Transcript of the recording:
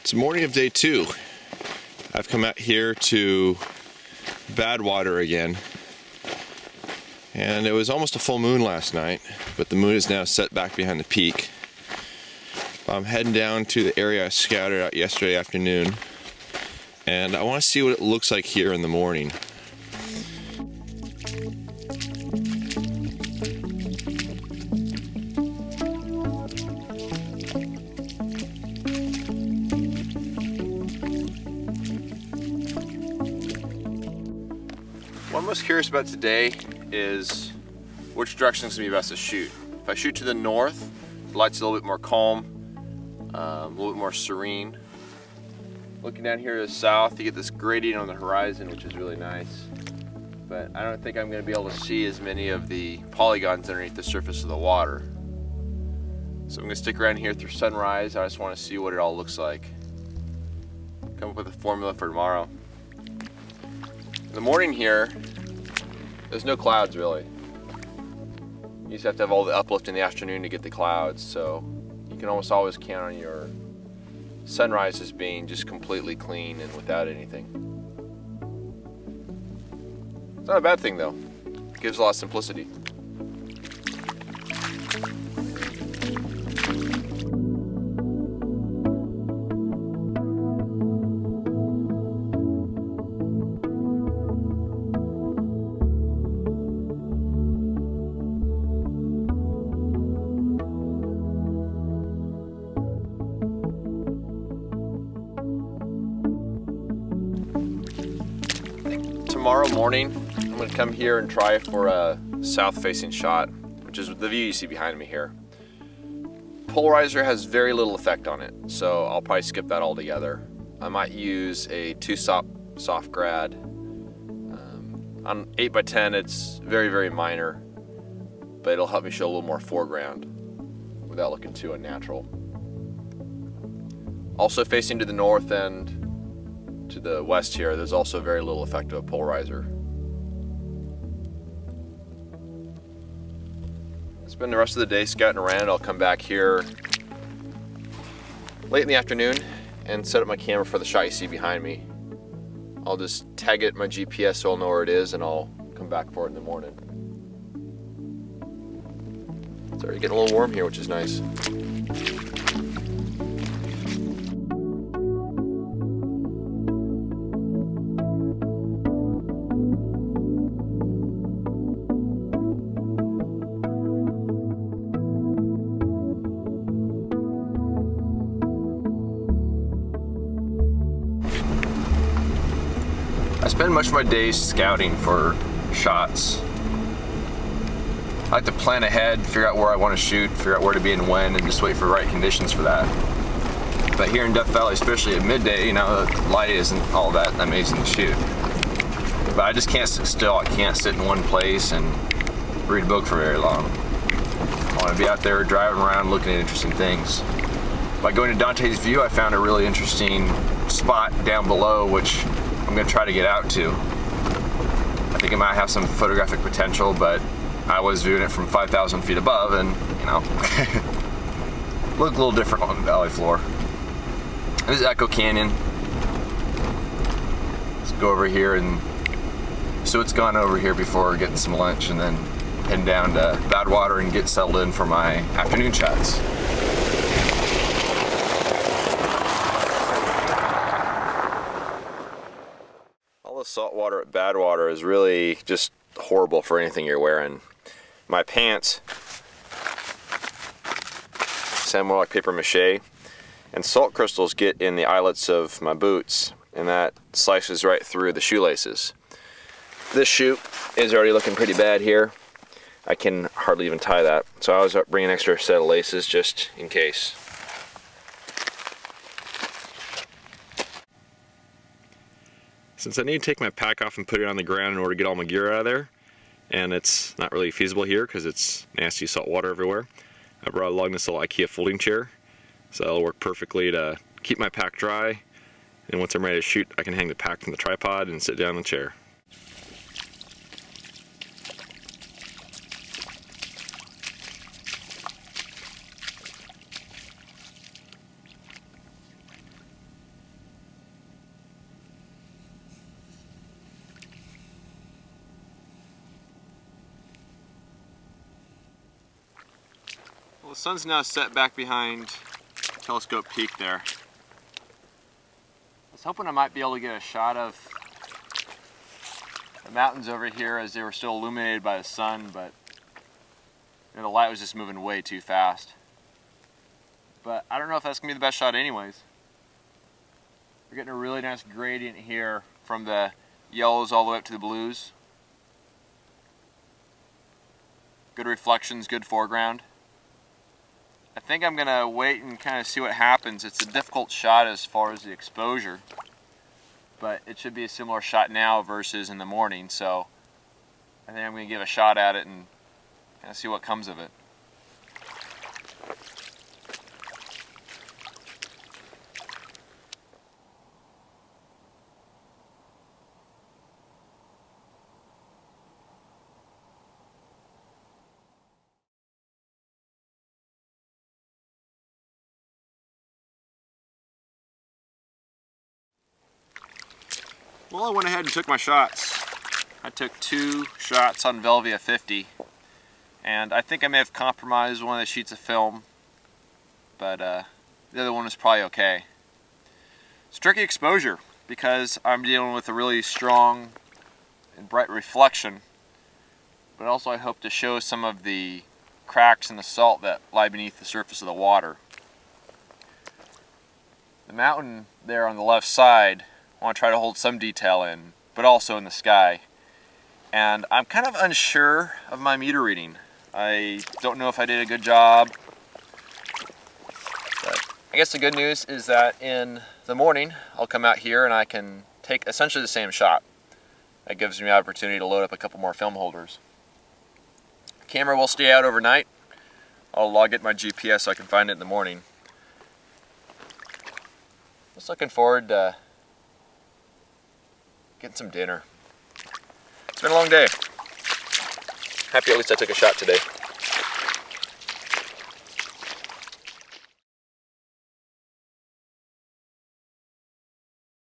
It's morning of day 2. I've come out here to Badwater again. And it was almost a full moon last night, but the moon is now set back behind the peak. I'm heading down to the area I scouted out yesterday afternoon, and I want to see what it looks like here in the morning. What I'm most curious about today is which direction is going to be best to shoot. If I shoot to the north, the light's a little bit more calm, a little bit more serene. Looking down here to the south, you get this gradient on the horizon, which is really nice. But I don't think I'm going to be able to see as many of the polygons underneath the surface of the water. So I'm going to stick around here through sunrise. I just want to see what it all looks like. Come up with a formula for tomorrow. In the morning here, there's no clouds really. You just have to have all the uplift in the afternoon to get the clouds, so you can almost always count on your sunrises being just completely clean and without anything. It's not a bad thing though. It gives a lot of simplicity. Tomorrow morning, I'm going to come here and try for a south-facing shot, which is the view you see behind me here. Polarizer has very little effect on it, so I'll probably skip that altogether. I might use a 2-soft grad. On 8x10, it's very, very minor, but it'll help me show a little more foreground without looking too unnatural. Also facing to the north and to the west here, there's also very little effect of a polarizer. Spend the rest of the day scouting around. I'll come back here late in the afternoon and set up my camera for the shot you see behind me. I'll just tag it my GPS so I'll know where it is, and I'll come back for it in the morning. It's already getting a little warm here, which is nice. I spend much of my days scouting for shots. I like to plan ahead, figure out where I want to shoot, figure out where to be and when, and just wait for the right conditions for that. But here in Death Valley, especially at midday, you know, the light isn't all that amazing to shoot. But I just can't sit still. I can't sit in one place and read a book for very long. I want to be out there driving around looking at interesting things. By going to Dante's View, I found a really interesting spot down below, which I'm going to try to get out to. I think it might have some photographic potential, but I was viewing it from 5,000 feet above, and you know, looked a little different on the valley floor. This is Echo Canyon. Let's go over here and so it's gone over here before getting some lunch, and then heading down to Badwater and get settled in for my afternoon shots. All the salt water at Badwater is really just horrible for anything you're wearing. My pants sound more like paper mache, and salt crystals get in the eyelets of my boots, and that slices right through the shoelaces. This shoe is already looking pretty bad here. I can hardly even tie that, so I always bring an extra set of laces just in case. Since I need to take my pack off and put it on the ground in order to get all my gear out of there, and it's not really feasible here because it's nasty salt water everywhere, I brought along this little IKEA folding chair, so that'll work perfectly to keep my pack dry, and once I'm ready to shoot, I can hang the pack from the tripod and sit down in the chair. Well, the sun's now set back behind Telescope Peak there. I was hoping I might be able to get a shot of the mountains over here as they were still illuminated by the sun, but you know, the light was just moving way too fast. But I don't know if that's going to be the best shot anyways. We're getting a really nice gradient here from the yellows all the way up to the blues. Good reflections, good foreground. I think I'm going to wait and kind of see what happens. It's a difficult shot as far as the exposure, but it should be a similar shot now versus in the morning, so I think I'm going to give a shot at it and kind of see what comes of it. Well, I went ahead and took my shots. I took 2 shots on Velvia 50, and I think I may have compromised one of the sheets of film, but the other one was probably okay. It's tricky exposure because I'm dealing with a really strong and bright reflection, but also I hope to show some of the cracks in the salt that lie beneath the surface of the water. The mountain there on the left side, I want to try to hold some detail in, but also in the sky. And I'm kind of unsure of my meter reading. I don't know if I did a good job. But I guess the good news is that in the morning, I'll come out here and I can take essentially the same shot. That gives me the opportunity to load up a couple more film holders. The camera will stay out overnight. I'll log it in my GPS so I can find it in the morning. Just looking forward to getting some dinner. It's been a long day. Happy at least I took a shot today.